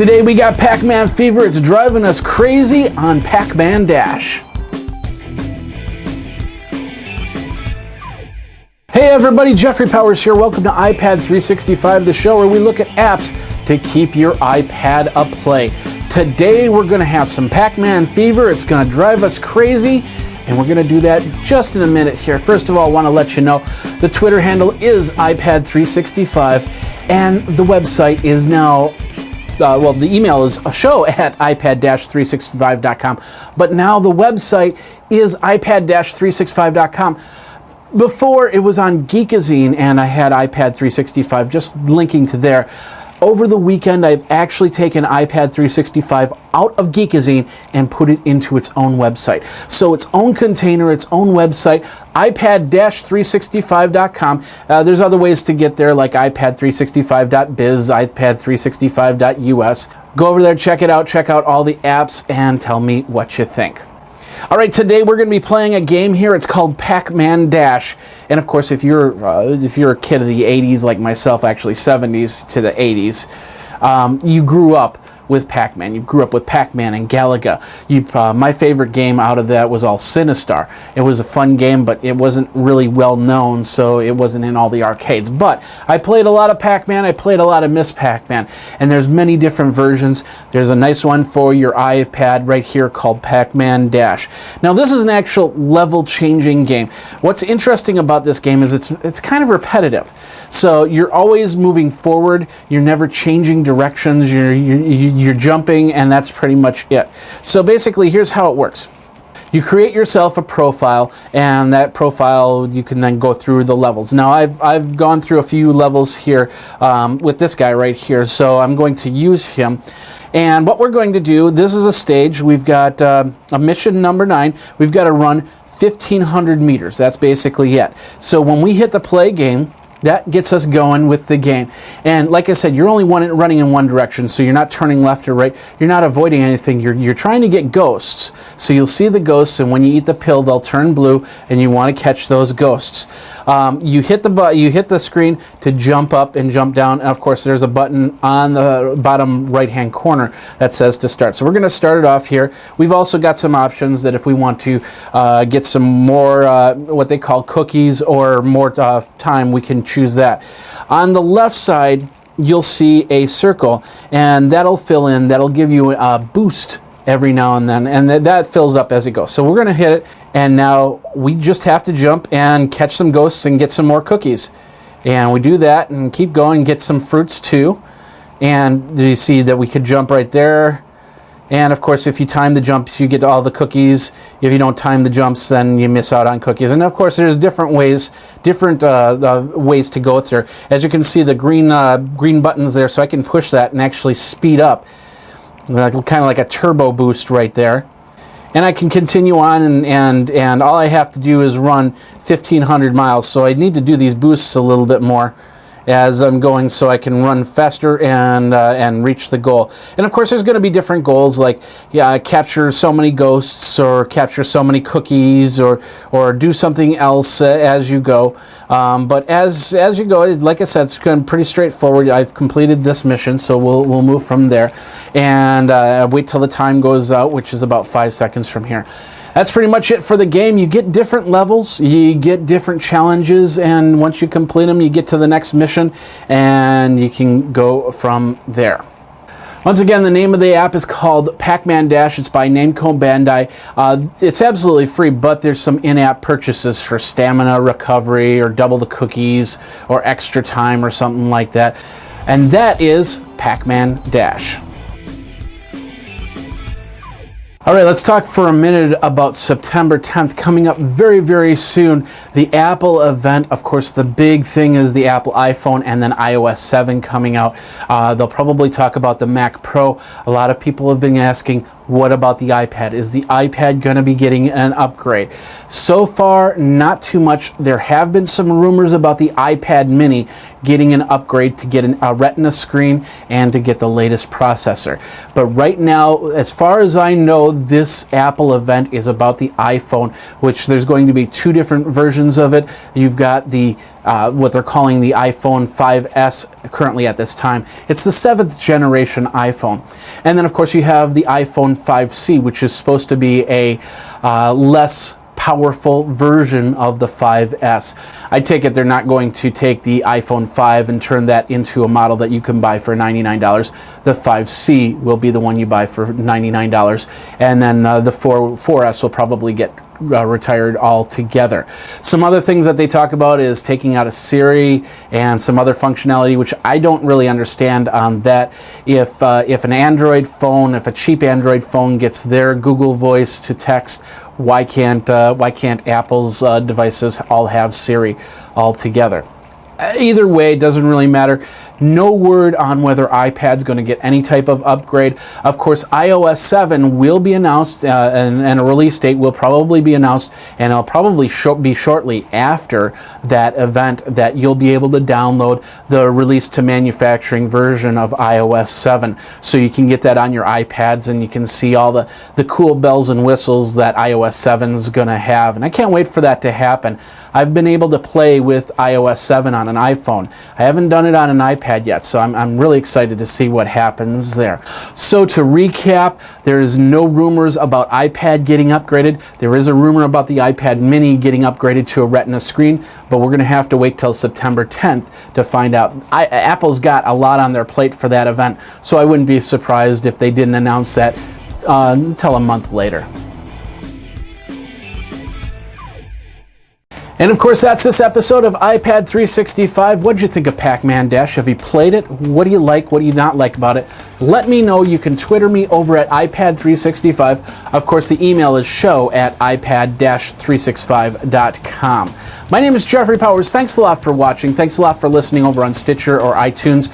Today we got Pac Man fever. It's driving us crazy on Pac Man Dash. Hey everybody, Jeffrey Powers here. Welcome to iPad 365, the show where we look at apps to keep your iPad aplay. Today we're going to have some Pac Man fever. It's going to drive us crazy, and we're going to do that just in a minute here. First of all, I want to let you know the Twitter handle is iPad 365, and the website is now the email is a show at ipad-365.com, but now the website is ipad-365.com. Before, it was on Geekazine, and I had iPad 365, just linking to there. Over the weekend, I've actually taken iPad 365 out of Geekazine and put it into its own website. So its own container, its own website, ipad-365.com. There's other ways to get there, like ipad365.biz, ipad365.us. Go over there, check it out, check out all the apps, and tell me what you think. All right, today we're going to be playing a game here. It's called Pac Man Dash, and of course, if you're a kid of the '80s like myself, actually '70s to the '80s, you grew up with Pac Man. You grew up with Pac Man and Galaga. My favorite game out of that was all Sinistar. It was a fun game, but it wasn't really well known, so it wasn't in all the arcades. But I played a lot of Pac Man. I played a lot of Miss Pac Man, and there's many different versions. There's a nice one for your iPad right here called Pac Man Dash. Now this is an actual level-changing game. What's interesting about this game is it's kind of repetitive. So you're always moving forward. You're never changing directions. You're jumping, and that's pretty much it. So basically, here's how it works. You create yourself a profile, and that profile you can then go through the levels. Now I've gone through a few levels here with this guy right here, so I'm going to use him. And what we're going to do, this is a stage. We've got a mission number 9. We've got to run 1,500 meters. That's basically it. So when we hit the play game, that gets us going with the game. And like I said, you're only running in one direction, so you're not turning left or right. You're not avoiding anything. You're trying to get ghosts. So you'll see the ghosts, and when you eat the pill, they'll turn blue, and you want to catch those ghosts. You hit the screen to jump up and jump down, and of course there's a button on the bottom right-hand corner that says to start. So we're going to start it off here. We've also got some options that if we want to get some more what they call cookies or more time, we can choose that. On the left side, you'll see a circle, and that'll fill in. That'll give you a boost every now and then, and that fills up as it goes. So we're going to hit it, and now we just have to jump and catch some ghosts and get some more cookies. And we do that and keep going, get some fruits too. And you see that we could jump right there. And of course, if you time the jumps, you get all the cookies. If you don't time the jumps, then you miss out on cookies. And of course, there's different ways to go through. As you can see, the green buttons there, so I can push that and actually speed up, kind of like a turbo boost right there. And I can continue on, and all I have to do is run 1,500 miles. So I need to do these boosts a little bit more as I'm going, so I can run faster and reach the goal. And of course, there's going to be different goals, like capture so many ghosts, or capture so many cookies, or do something else as you go. But as you go, like I said, it's pretty straightforward. I've completed this mission, so we'll move from there, and wait till the time goes out, which is about 5 seconds from here. That's pretty much it for the game. You get different levels, you get different challenges, and once you complete them, you get to the next mission, and you can go from there. Once again, the name of the app is called Pac Man Dash. It's by Namco Bandai. It's absolutely free, but there's some in-app purchases for stamina recovery, or double the cookies, or extra time, or something like that. And that is Pac Man Dash. All right, let's talk for a minute about September 10th, coming up very, very soon. The Apple event, of course, the big thing is the Apple iPhone and then iOS 7 coming out. They'll probably talk about the Mac Pro. A lot of people have been asking, what about the iPad? Is the iPad going to be getting an upgrade? So far, not too much. There have been some rumors about the iPad mini getting an upgrade to get a Retina screen and to get the latest processor. But right now, as far as I know, this Apple event is about the iPhone, which there's going to be two different versions of it. You've got the what they're calling the iPhone 5S currently at this time. It's the 7th generation iPhone. And then of course you have the iPhone 5C, which is supposed to be a less powerful version of the 5S. I take it they're not going to take the iPhone 5 and turn that into a model that you can buy for $99. The 5C will be the one you buy for $99, and then the 4S will probably get retired altogether. Some other things that they talk about is taking out a Siri and some other functionality, which I don't really understand on that. If an Android phone, if a cheap Android phone gets their Google Voice to text, why can't Apple's devices all have Siri altogether? Either way, it doesn't really matter. No word on whether iPad's going to get any type of upgrade. Of course, iOS 7 will be announced, and a release date will probably be announced, and it'll probably be shortly after that event that you'll be able to download the release to manufacturing version of iOS 7. So you can get that on your iPads, and you can see all the cool bells and whistles that iOS 7 is going to have. And I can't wait for that to happen. I've been able to play with iOS 7 on an iPhone. I haven't done it on an iPad yet, so I'm really excited to see what happens there. So to recap, there is no rumors about iPad getting upgraded. There is a rumor about the iPad mini getting upgraded to a Retina screen, but we're going to have to wait till September 10th to find out. Apple's got a lot on their plate for that event, so I wouldn't be surprised if they didn't announce that until a month later. And of course, that's this episode of iPad 365. What did you think of Pac Man Dash? Have you played it? What do you like? What do you not like about it? Let me know. You can Twitter me over at iPad 365. Of course, the email is show@ipad-365.com. My name is Jeffrey Powers. Thanks a lot for watching. Thanks a lot for listening over on Stitcher or iTunes.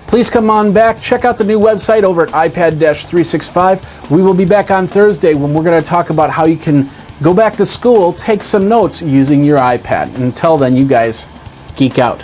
Please come on back. Check out the new website over at iPad-365. We will be back on Thursday when we're going to talk about how you can go back to school, take some notes using your iPad. Until then, you guys geek out.